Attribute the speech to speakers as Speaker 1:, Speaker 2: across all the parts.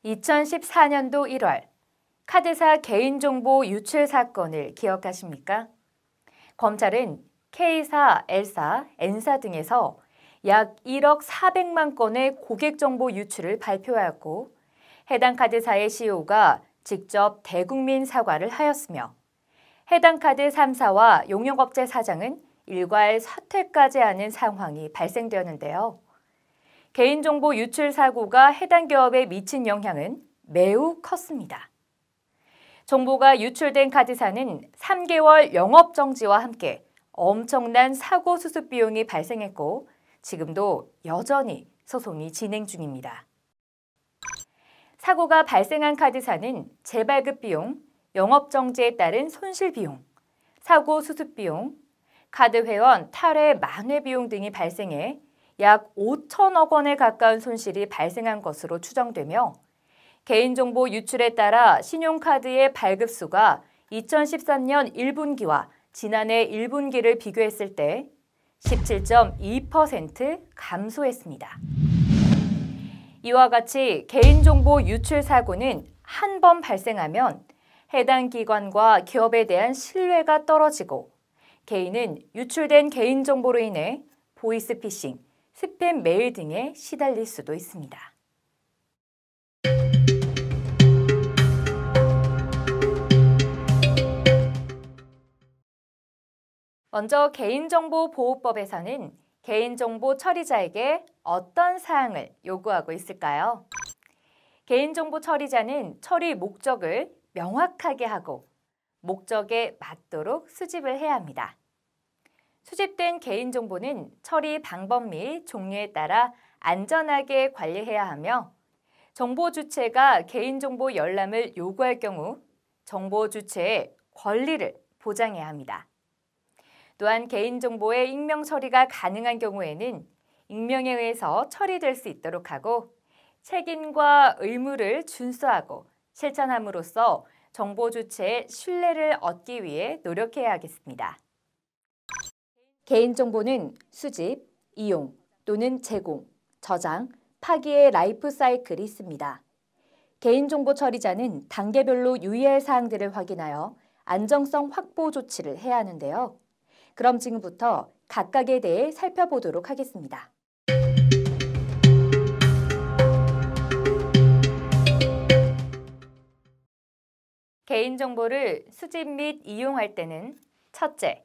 Speaker 1: 2014년도 1월 카드사 개인정보 유출 사건을 기억하십니까? 검찰은 K사, L사, N사 등에서 약 1억 400만 건의 고객정보 유출을 발표하였고 해당 카드사의 CEO가 직접 대국민 사과를 하였으며 해당 카드 3사와 용역업체 사장은 일괄 사퇴까지 하는 상황이 발생되었는데요. 개인정보 유출 사고가 해당 기업에 미친 영향은 매우 컸습니다. 정보가 유출된 카드사는 3개월 영업정지와 함께 엄청난 사고 수습 비용이 발생했고 지금도 여전히 소송이 진행 중입니다. 사고가 발생한 카드사는 재발급 비용, 영업정지에 따른 손실 비용, 사고 수습 비용, 카드 회원 탈회 만회 비용 등이 발생해 약 5천억 원에 가까운 손실이 발생한 것으로 추정되며 개인정보 유출에 따라 신용카드의 발급수가 2013년 1분기와 지난해 1분기를 비교했을 때 17.2% 감소했습니다. 이와 같이 개인정보 유출 사고는 한 번 발생하면 해당 기관과 기업에 대한 신뢰가 떨어지고 개인은 유출된 개인정보로 인해 보이스피싱, 스팸 메일 등에 시달릴 수도 있습니다. 먼저 개인정보보호법에서는 개인정보 처리자에게 어떤 사항을 요구하고 있을까요? 개인정보 처리자는 처리 목적을 명확하게 하고 목적에 맞도록 수집을 해야 합니다. 수집된 개인정보는 처리 방법 및 종류에 따라 안전하게 관리해야 하며 정보 주체가 개인정보 열람을 요구할 경우 정보 주체의 권리를 보장해야 합니다. 또한 개인정보의 익명 처리가 가능한 경우에는 익명에 의해서 처리될 수 있도록 하고 책임과 의무를 준수하고 실천함으로써 정보 주체의 신뢰를 얻기 위해 노력해야 하겠습니다. 개인정보는 수집, 이용 또는 제공, 저장, 파기의 라이프 사이클이 있습니다. 개인정보 처리자는 단계별로 유의할 사항들을 확인하여 안정성 확보 조치를 해야 하는데요. 그럼 지금부터 각각에 대해 살펴보도록 하겠습니다. 개인정보를 수집 및 이용할 때는 첫째,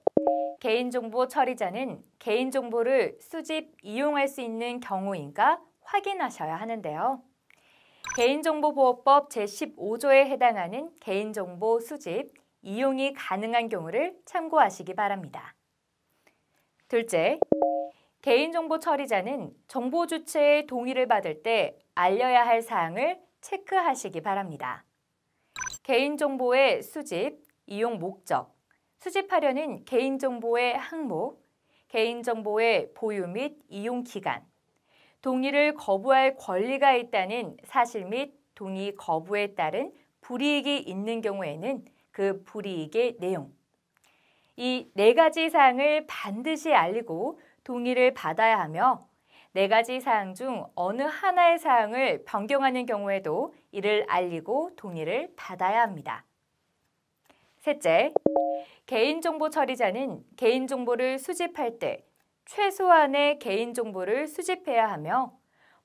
Speaker 1: 개인정보 처리자는 개인정보를 수집, 이용할 수 있는 경우인가 확인하셔야 하는데요. 개인정보보호법 제15조에 해당하는 개인정보 수집, 이용이 가능한 경우를 참고하시기 바랍니다. 둘째, 개인정보 처리자는 정보 주체의 동의를 받을 때 알려야 할 사항을 체크하시기 바랍니다. 개인정보의 수집, 이용 목적, 수집하려는 개인정보의 항목, 개인정보의 보유 및 이용 기간, 동의를 거부할 권리가 있다는 사실 및 동의 거부에 따른 불이익이 있는 경우에는 그 불이익의 내용, 이 4가지 사항을 반드시 알리고 동의를 받아야 하며 4가지 사항 중 어느 하나의 사항을 변경하는 경우에도 이를 알리고 동의를 받아야 합니다. 셋째, 개인정보 처리자는 개인정보를 수집할 때 최소한의 개인정보를 수집해야 하며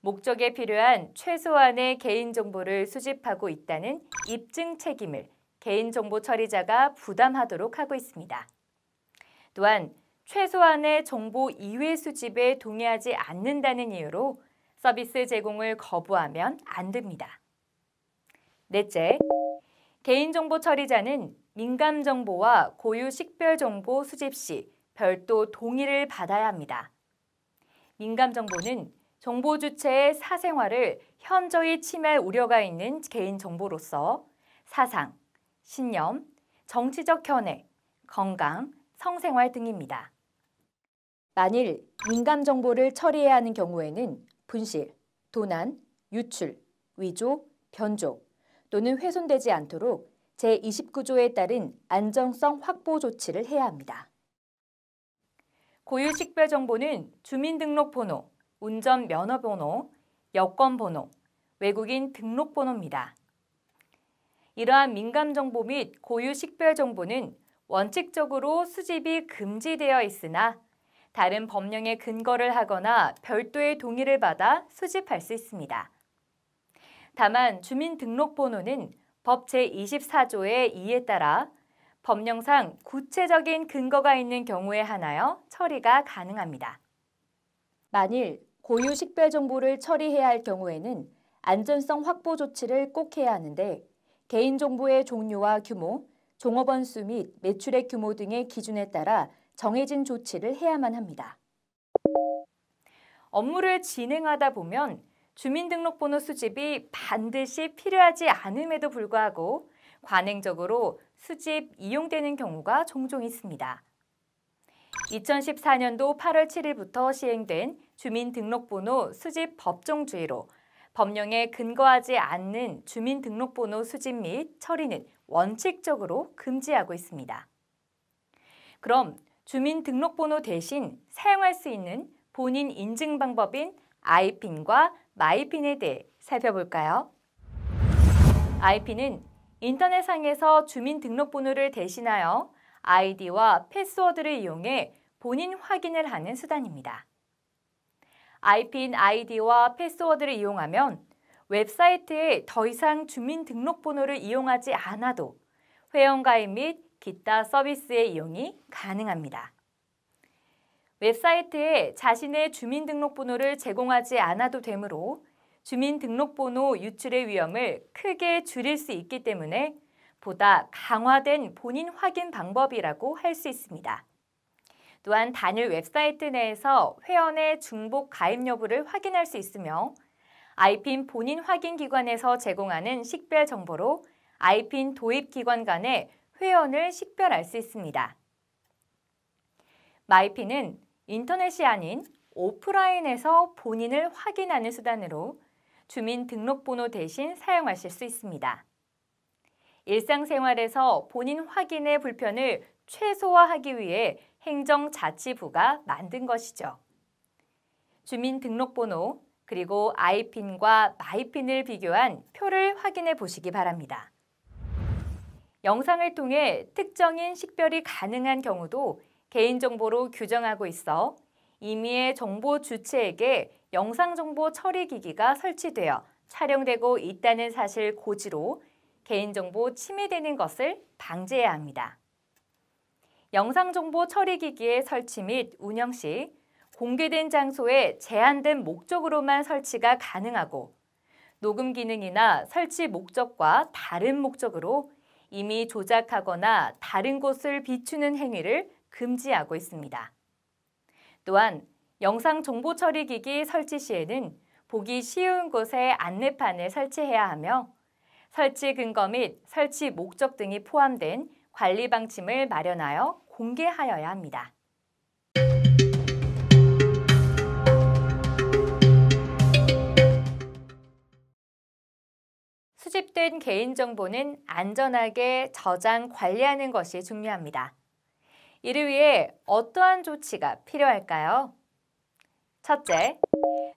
Speaker 1: 목적에 필요한 최소한의 개인정보를 수집하고 있다는 입증 책임을 개인정보 처리자가 부담하도록 하고 있습니다. 또한 최소한의 정보 이외 수집에 동의하지 않는다는 이유로 서비스 제공을 거부하면 안 됩니다. 넷째, 개인정보 처리자는 민감정보와 고유 식별정보 수집 시 별도 동의를 받아야 합니다. 민감정보는 정보 주체의 사생활을 현저히 침해할 우려가 있는 개인정보로서 사상, 신념, 정치적 견해, 건강, 성생활 등입니다. 만일 민감정보를 처리해야 하는 경우에는 분실, 도난, 유출, 위조, 변조 또는 훼손되지 않도록 제29조에 따른 안정성 확보 조치를 해야 합니다. 고유 식별정보는 주민등록번호, 운전면허번호, 여권번호, 외국인 등록번호입니다. 이러한 민감정보 및 고유 식별정보는 원칙적으로 수집이 금지되어 있으나 다른 법령에 근거를 하거나 별도의 동의를 받아 수집할 수 있습니다. 다만 주민등록번호는 법 제24조의 2에 따라 법령상 구체적인 근거가 있는 경우에 한하여 처리가 가능합니다. 만일 고유 식별정보를 처리해야 할 경우에는 안전성 확보 조치를 꼭 해야 하는데 개인정보의 종류와 규모, 종업원 수 및 매출액 규모 등의 기준에 따라 정해진 조치를 해야만 합니다. 업무를 진행하다 보면 주민등록번호 수집이 반드시 필요하지 않음에도 불구하고 관행적으로 수집, 이용되는 경우가 종종 있습니다. 2014년도 8월 7일부터 시행된 주민등록번호 수집 법정주의로 법령에 근거하지 않는 주민등록번호 수집 및 처리는 원칙적으로 금지하고 있습니다. 그럼 주민등록번호 대신 사용할 수 있는 본인 인증 방법인 아이핀과 마이핀에 대해 살펴볼까요? 아이핀은 인터넷상에서 주민등록번호를 대신하여 아이디와 패스워드를 이용해 본인 확인을 하는 수단입니다. 아이핀 아이디와 패스워드를 이용하면 웹사이트에 더 이상 주민등록번호를 이용하지 않아도 회원가입 및 기타 서비스의 이용이 가능합니다. 웹사이트에 자신의 주민등록번호를 제공하지 않아도 되므로 주민등록번호 유출의 위험을 크게 줄일 수 있기 때문에 보다 강화된 본인 확인 방법이라고 할 수 있습니다. 또한 단일 웹사이트 내에서 회원의 중복 가입 여부를 확인할 수 있으며 아이핀 본인 확인 기관에서 제공하는 식별 정보로 아이핀 도입 기관 간의 회원을 식별할 수 있습니다. 마이핀은 인터넷이 아닌 오프라인에서 본인을 확인하는 수단으로 주민등록번호 대신 사용하실 수 있습니다. 일상생활에서 본인 확인의 불편을 최소화하기 위해 행정자치부가 만든 것이죠. 주민등록번호 그리고 아이핀과 마이핀을 비교한 표를 확인해 보시기 바랍니다. 영상을 통해 특정인 식별이 가능한 경우도 개인정보로 규정하고 있어 임의의 정보 주체에게 영상정보 처리기기가 설치되어 촬영되고 있다는 사실 고지로 개인정보 침해되는 것을 방지해야 합니다. 영상정보 처리기기의 설치 및 운영 시 공개된 장소에 제한된 목적으로만 설치가 가능하고 녹음 기능이나 설치 목적과 다른 목적으로 이미 조작하거나 다른 곳을 비추는 행위를 금지하고 있습니다. 또한 영상 정보 처리기기 설치 시에는 보기 쉬운 곳에 안내판을 설치해야 하며 설치 근거 및 설치 목적 등이 포함된 관리 방침을 마련하여 공개하여야 합니다. 수집된 개인정보는 안전하게 저장, 관리하는 것이 중요합니다. 이를 위해 어떠한 조치가 필요할까요? 첫째,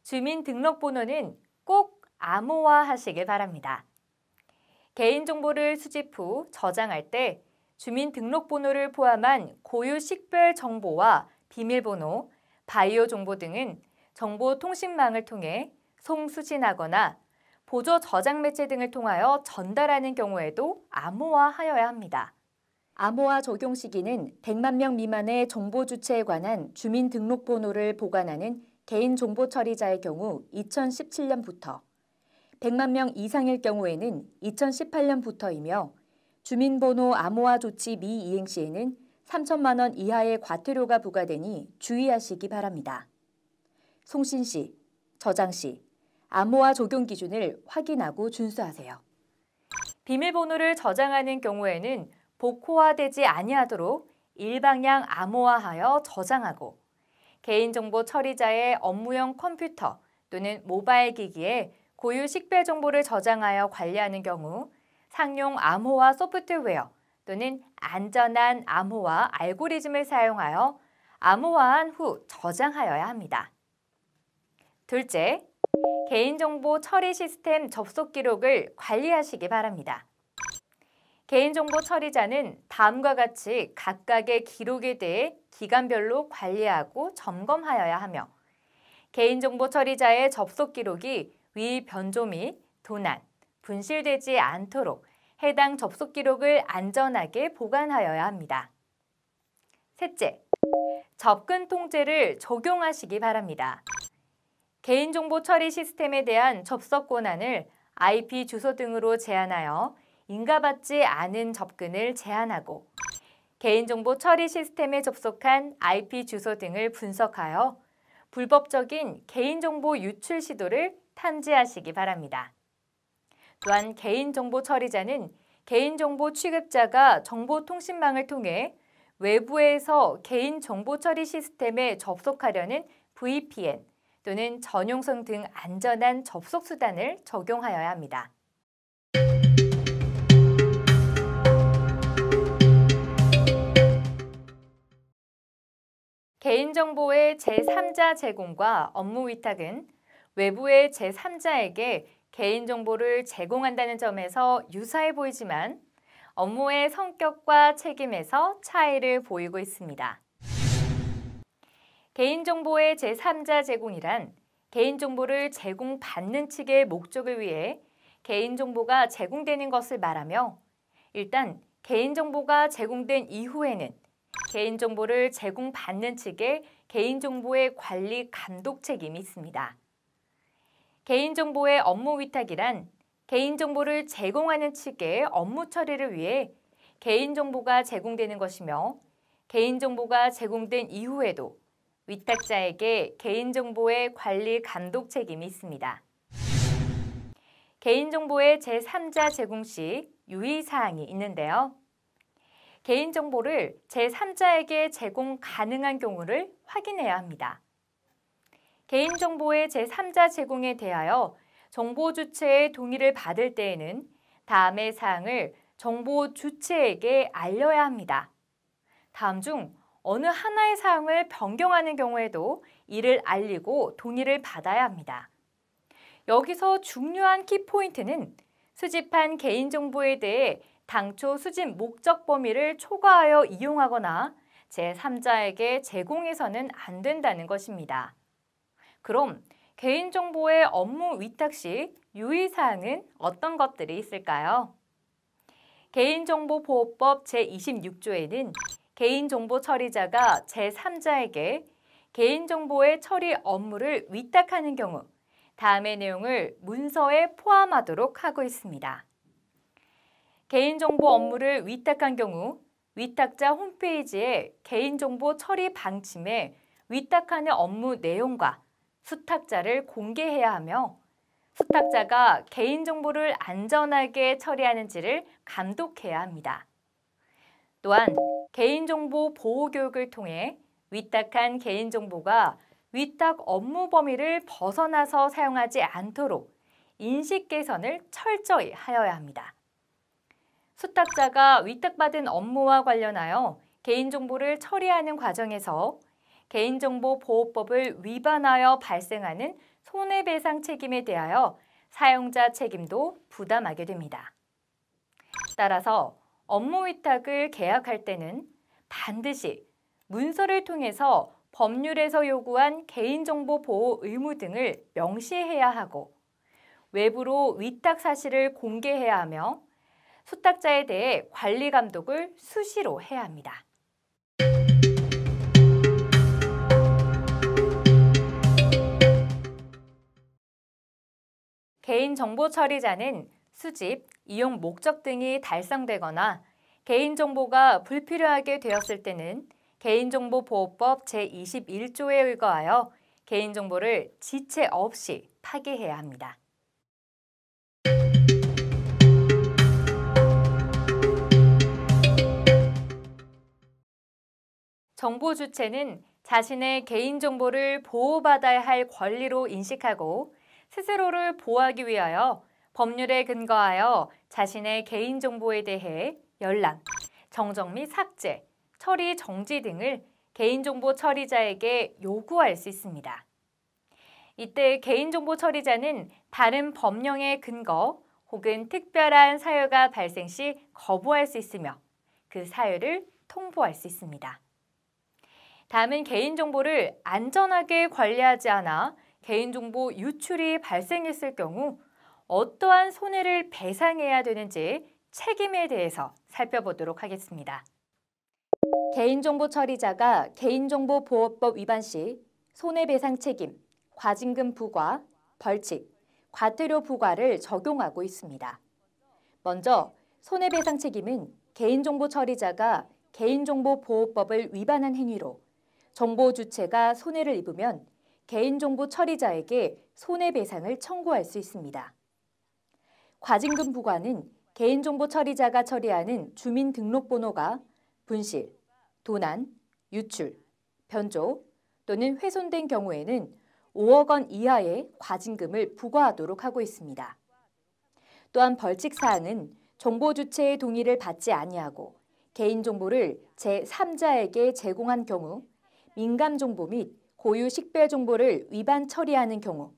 Speaker 1: 주민등록번호는 꼭 암호화하시길 바랍니다. 개인정보를 수집 후 저장할 때 주민등록번호를 포함한 고유 식별 정보와 비밀번호, 바이오 정보 등은 정보통신망을 통해 송수신하거나 보조 저장 매체 등을 통하여 전달하는 경우에도 암호화하여야 합니다. 암호화 적용 시기는 100만 명 미만의 정보 주체에 관한 주민등록번호를 보관하는 개인정보처리자의 경우 2017년부터, 100만 명 이상일 경우에는 2018년부터이며 주민번호 암호화 조치 미이행 시에는 3천만 원 이하의 과태료가 부과되니 주의하시기 바랍니다. 송신 시, 저장 시 암호화 적용 기준을 확인하고 준수하세요. 비밀번호를 저장하는 경우에는 복호화되지 아니하도록 일방향 암호화하여 저장하고 개인정보 처리자의 업무용 컴퓨터 또는 모바일 기기에 고유 식별 정보를 저장하여 관리하는 경우 상용 암호화 소프트웨어 또는 안전한 암호화 알고리즘을 사용하여 암호화한 후 저장하여야 합니다. 둘째, 개인정보 처리 시스템 접속 기록을 관리하시기 바랍니다. 개인정보 처리자는 다음과 같이 각각의 기록에 대해 기간별로 관리하고 점검하여야 하며 개인정보 처리자의 접속 기록이 위 변조 및 도난, 분실되지 않도록 해당 접속 기록을 안전하게 보관하여야 합니다. 셋째, 접근 통제를 적용하시기 바랍니다. 개인정보 처리 시스템에 대한 접속 권한을 IP 주소 등으로 제한하여 인가받지 않은 접근을 제한하고 개인정보 처리 시스템에 접속한 IP 주소 등을 분석하여 불법적인 개인정보 유출 시도를 탐지하시기 바랍니다. 또한 개인정보 처리자는 개인정보 취급자가 정보통신망을 통해 외부에서 개인정보 처리 시스템에 접속하려는 VPN 또는 전용성 등 안전한 접속 수단을 적용하여야 합니다. 개인정보의 제3자 제공과 업무 위탁은 외부의 제3자에게 개인정보를 제공한다는 점에서 유사해 보이지만 업무의 성격과 책임에서 차이를 보이고 있습니다. 개인정보의 제3자 제공이란 개인정보를 제공받는 측의 목적을 위해 개인정보가 제공되는 것을 말하며 일단 개인정보가 제공된 이후에는 개인정보를 제공받는 측의 개인정보의 관리 감독 책임이 있습니다. 개인정보의 업무 위탁이란 개인정보를 제공하는 측의 업무 처리를 위해 개인정보가 제공되는 것이며 개인정보가 제공된 이후에도 위탁자에게 개인정보의 관리 감독 책임이 있습니다. 개인정보의 제3자 제공 시 유의사항이 있는데요. 개인정보를 제3자에게 제공 가능한 경우를 확인해야 합니다. 개인정보의 제3자 제공에 대하여 정보 주체의 동의를 받을 때에는 다음의 사항을 정보 주체에게 알려야 합니다. 다음 중 어느 하나의 사항을 변경하는 경우에도 이를 알리고 동의를 받아야 합니다. 여기서 중요한 키포인트는 수집한 개인정보에 대해 당초 수집 목적 범위를 초과하여 이용하거나 제3자에게 제공해서는 안 된다는 것입니다. 그럼 개인정보의 업무 위탁 시 유의사항은 어떤 것들이 있을까요? 개인정보보호법 제26조에는 개인정보 처리자가 제3자에게 개인정보의 처리 업무를 위탁하는 경우 다음의 내용을 문서에 포함하도록 하고 있습니다. 개인정보 업무를 위탁한 경우 위탁자 홈페이지에 개인정보 처리 방침에 위탁하는 업무 내용과 수탁자를 공개해야 하며 수탁자가 개인정보를 안전하게 처리하는지를 감독해야 합니다. 또한 개인정보 보호교육을 통해 위탁한 개인정보가 위탁 업무 범위를 벗어나서 사용하지 않도록 인식 개선을 철저히 하여야 합니다. 수탁자가 위탁받은 업무와 관련하여 개인정보를 처리하는 과정에서 개인정보보호법을 위반하여 발생하는 손해배상 책임에 대하여 사용자 책임도 부담하게 됩니다. 따라서 업무 위탁을 계약할 때는 반드시 문서를 통해서 법률에서 요구한 개인정보 보호 의무 등을 명시해야 하고 외부로 위탁 사실을 공개해야 하며 수탁자에 대해 관리 감독을 수시로 해야 합니다. 개인정보 처리자는 수집, 이용 목적 등이 달성되거나 개인정보가 불필요하게 되었을 때는 개인정보보호법 제21조에 의거하여 개인정보를 지체 없이 파기해야 합니다. 정보 주체는 자신의 개인정보를 보호받아야 할 권리로 인식하고 스스로를 보호하기 위하여 법률에 근거하여 자신의 개인정보에 대해 열람, 정정 및 삭제, 처리 정지 등을 개인정보 처리자에게 요구할 수 있습니다. 이때 개인정보 처리자는 다른 법령의 근거 혹은 특별한 사유가 발생 시 거부할 수 있으며 그 사유를 통보할 수 있습니다. 다음은 개인정보를 안전하게 관리하지 않아 개인정보 유출이 발생했을 경우 어떠한 손해를 배상해야 되는지 책임에 대해서 살펴보도록 하겠습니다. 개인정보 처리자가 개인정보보호법 위반 시 손해배상 책임, 과징금 부과, 벌칙, 과태료 부과를 적용하고 있습니다. 먼저 손해배상 책임은 개인정보 처리자가 개인정보보호법을 위반한 행위로 정보 주체가 손해를 입으면 개인정보 처리자에게 손해배상을 청구할 수 있습니다. 과징금 부과는 개인정보 처리자가 처리하는 주민등록번호가 분실, 도난, 유출, 변조 또는 훼손된 경우에는 5억 원 이하의 과징금을 부과하도록 하고 있습니다. 또한 벌칙 사항은 정보 주체의 동의를 받지 아니하고 개인정보를 제3자에게 제공한 경우, 민감정보 및 고유 식별정보를 위반 처리하는 경우,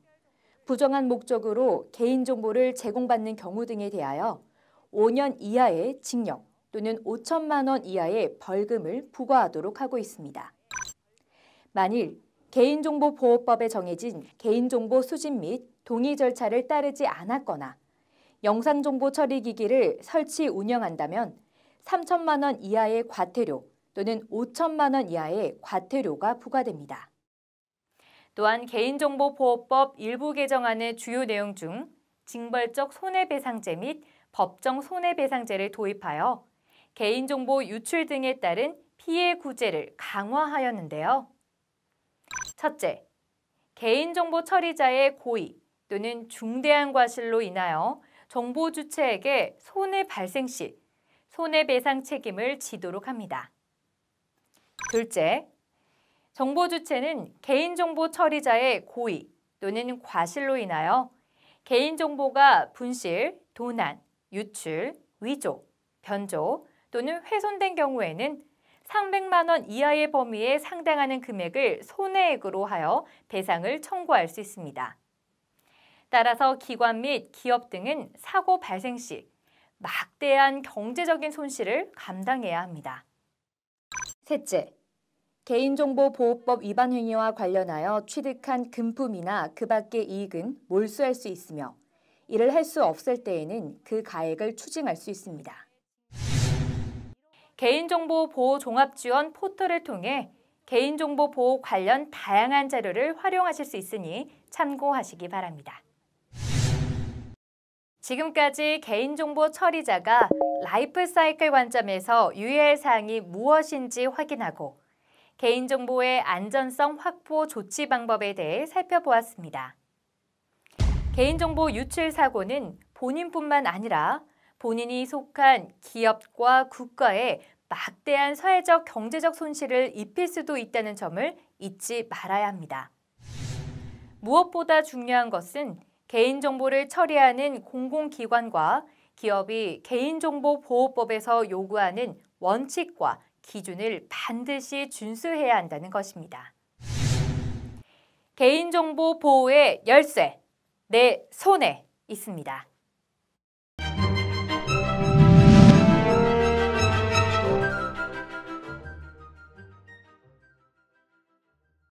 Speaker 1: 부정한 목적으로 개인정보를 제공받는 경우 등에 대하여 5년 이하의 징역 또는 5천만 원 이하의 벌금을 부과하도록 하고 있습니다. 만일 개인정보보호법에 정해진 개인정보 수집 및 동의 절차를 따르지 않았거나 영상정보 처리기기를 설치 운영한다면 3천만 원 이하의 과태료 또는 5천만 원 이하의 과태료가 부과됩니다. 또한 개인정보보호법 일부 개정안의 주요 내용 중 징벌적 손해배상제 및 법정 손해배상제를 도입하여 개인정보 유출 등에 따른 피해 구제를 강화하였는데요. 첫째, 개인정보 처리자의 고의 또는 중대한 과실로 인하여 정보 주체에게 손해 발생 시 손해배상 책임을 지도록 합니다. 둘째, 정보 주체는 개인정보 처리자의 고의 또는 과실로 인하여 개인정보가 분실, 도난, 유출, 위조, 변조 또는 훼손된 경우에는 300만 원 이하의 범위에 상당하는 금액을 손해액으로 하여 배상을 청구할 수 있습니다. 따라서 기관 및 기업 등은 사고 발생 시 막대한 경제적인 손실을 감당해야 합니다. 셋째, 개인정보보호법 위반 행위와 관련하여 취득한 금품이나 그 밖의 이익은 몰수할 수 있으며 이를 할 수 없을 때에는 그 가액을 추징할 수 있습니다. 개인정보 보호 종합지원 포털을 통해 개인정보 보호 관련 다양한 자료를 활용하실 수 있으니 참고하시기 바랍니다. 지금까지 개인정보 처리자가 라이프 사이클 관점에서 유의할 사항이 무엇인지 확인하고 개인정보의 안전성 확보 조치 방법에 대해 살펴보았습니다. 개인정보 유출 사고는 본인뿐만 아니라 본인이 속한 기업과 국가에 막대한 사회적 경제적 손실을 입힐 수도 있다는 점을 잊지 말아야 합니다. 무엇보다 중요한 것은 개인정보를 처리하는 공공기관과 기업이 개인정보보호법에서 요구하는 원칙과 기준을 반드시 준수해야 한다는 것입니다. 개인정보 보호의 열쇠, 내 손에 있습니다.